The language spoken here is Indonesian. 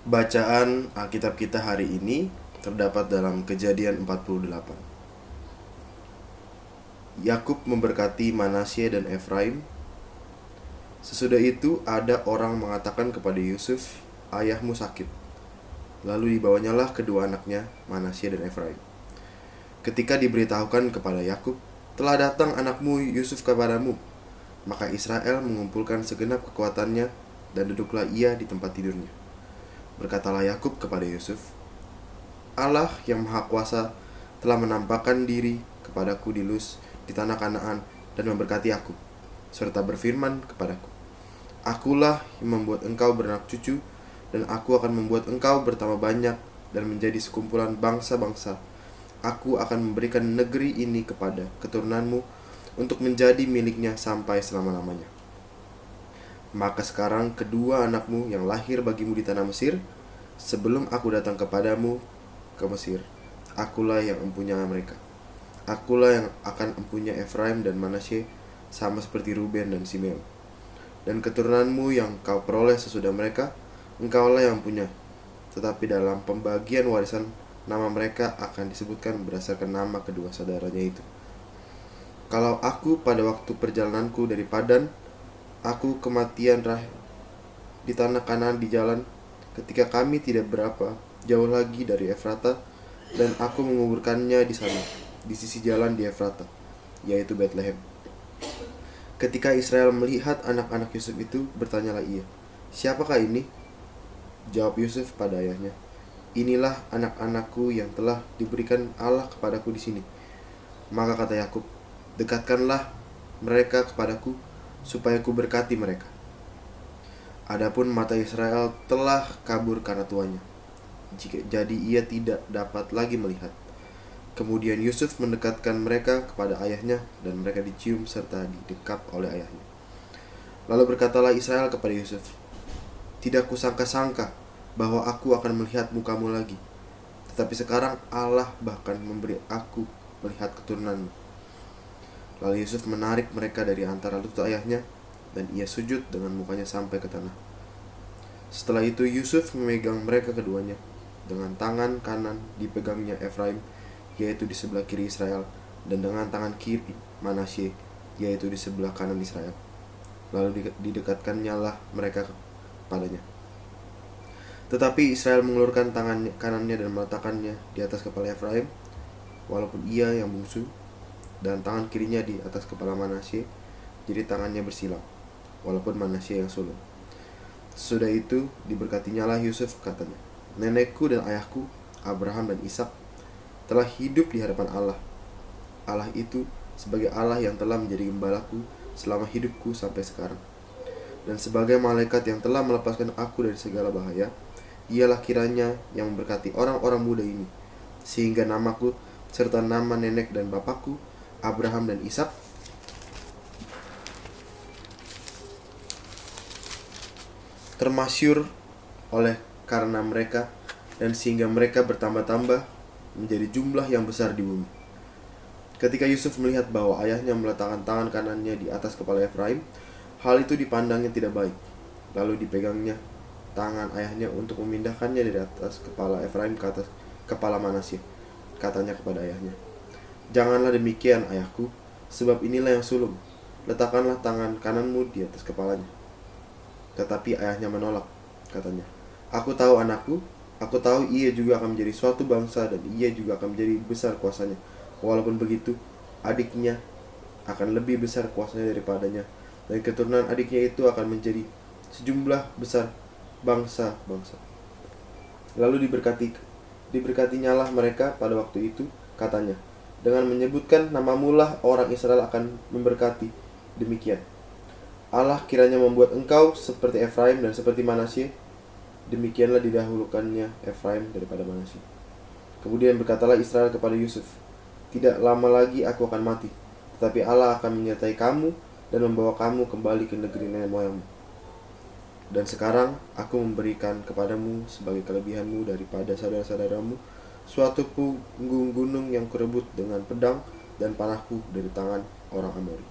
Bacaan Alkitab kita hari ini terdapat dalam Kejadian 48. Yakub memberkati Manasye dan Efraim. Sesudah itu ada orang mengatakan kepada Yusuf, "Ayahmu sakit." Lalu dibawanyalah kedua anaknya, Manasye dan Efraim. Ketika diberitahukan kepada Yakub, "Telah datang anakmu Yusuf kepadamu," maka Israel mengumpulkan segenap kekuatannya dan duduklah ia di tempat tidurnya. Berkatalah Yakub kepada Yusuf, "Allah yang Maha Kuasa telah menampakkan diri kepadaku di Luz di tanah Kanaan dan memberkati aku, serta berfirman kepadaku, 'Akulah yang membuat engkau beranak cucu, dan aku akan membuat engkau bertambah banyak dan menjadi sekumpulan bangsa-bangsa. Aku akan memberikan negeri ini kepada keturunanmu untuk menjadi miliknya sampai selama-lamanya.' Maka sekarang kedua anakmu yang lahir bagimu di tanah Mesir, sebelum aku datang kepadamu ke Mesir, akulah yang empunya mereka. Akulah yang akan empunya Efraim dan Manasye, sama seperti Ruben dan Simeon. Dan keturunanmu yang kau peroleh sesudah mereka, engkaulah yang punya. Tetapi dalam pembagian warisan, nama mereka akan disebutkan berdasarkan nama kedua saudaranya itu. Kalau aku pada waktu perjalananku dari Padan, aku kematian di tanah Kanaan di jalan, ketika kami tidak berapa jauh lagi dari Efrata, dan aku menguburkannya di sana, di sisi jalan di Efrata, yaitu Betlehem." Ketika Israel melihat anak-anak Yusuf itu, bertanyalah ia, "Siapakah ini?" Jawab Yusuf pada ayahnya, "Inilah anak-anakku yang telah diberikan Allah kepadaku di sini." Maka kata Yakub, "Dekatkanlah mereka kepadaku, supaya ku berkati mereka." Adapun mata Israel telah kabur karena tuanya, jadi ia tidak dapat lagi melihat. Kemudian Yusuf mendekatkan mereka kepada ayahnya, dan mereka dicium serta didekap oleh ayahnya. Lalu berkatalah Israel kepada Yusuf, "Tidak kusangka-sangka bahwa aku akan melihat mukamu lagi. Tetapi sekarang Allah bahkan memberi aku melihat keturunanmu." Lalu Yusuf menarik mereka dari antara lutut ayahnya, dan ia sujud dengan mukanya sampai ke tanah. Setelah itu Yusuf memegang mereka keduanya. Dengan tangan kanan dipegangnya Efraim, yaitu di sebelah kiri Israel, dan dengan tangan kiri Manasye, yaitu di sebelah kanan Israel. Lalu didekatkannya lah mereka kepadanya. Tetapi Israel mengulurkan tangan kanannya dan meletakkannya di atas kepala Efraim, walaupun ia yang bungsu, dan tangan kirinya di atas kepala Manasye, jadi tangannya bersilang, walaupun Manasye yang sulung. Sudah itu diberkatinya lah Yusuf, katanya, "Nenekku dan ayahku, Abraham dan Ishak, telah hidup di hadapan Allah. Allah itu sebagai Allah yang telah menjadi gembalaku selama hidupku sampai sekarang. Dan sebagai malaikat yang telah melepaskan aku dari segala bahaya, ialah kiranya yang memberkati orang-orang muda ini, sehingga namaku serta nama nenek dan bapakku, Abraham dan Ishak, termasyur oleh karena mereka, dan sehingga mereka bertambah-tambah menjadi jumlah yang besar di bumi." Ketika Yusuf melihat bahwa ayahnya meletakkan tangan kanannya di atas kepala Efraim, hal itu dipandangnya tidak baik. Lalu dipegangnya tangan ayahnya untuk memindahkannya dari atas kepala Efraim ke atas kepala Manasye. Katanya kepada ayahnya, "Janganlah demikian, ayahku, sebab inilah yang sulung. Letakkanlah tangan kananmu di atas kepalanya." Tetapi ayahnya menolak. Katanya, "Aku tahu anakku, aku tahu ia juga akan menjadi suatu bangsa, dan ia juga akan menjadi besar kuasanya. Walaupun begitu, adiknya akan lebih besar kuasanya daripadanya, dan keturunan adiknya itu akan menjadi sejumlah besar bangsa-bangsa." Lalu diberkatinyalah mereka pada waktu itu, katanya, "Dengan menyebutkan namamu lah orang Israel akan memberkati. Demikian, Allah kiranya membuat engkau seperti Efraim dan seperti Manasye." Demikianlah didahulukannya Efraim daripada Manasye. Kemudian berkatalah Israel kepada Yusuf, "Tidak lama lagi aku akan mati, tetapi Allah akan menyertai kamu dan membawa kamu kembali ke negeri nenek moyangmu. Dan sekarang aku memberikan kepadamu sebagai kelebihanmu daripada saudara-saudaramu suatu punggung gunung yang kurebut dengan pedang dan panahku dari tangan orang Amori."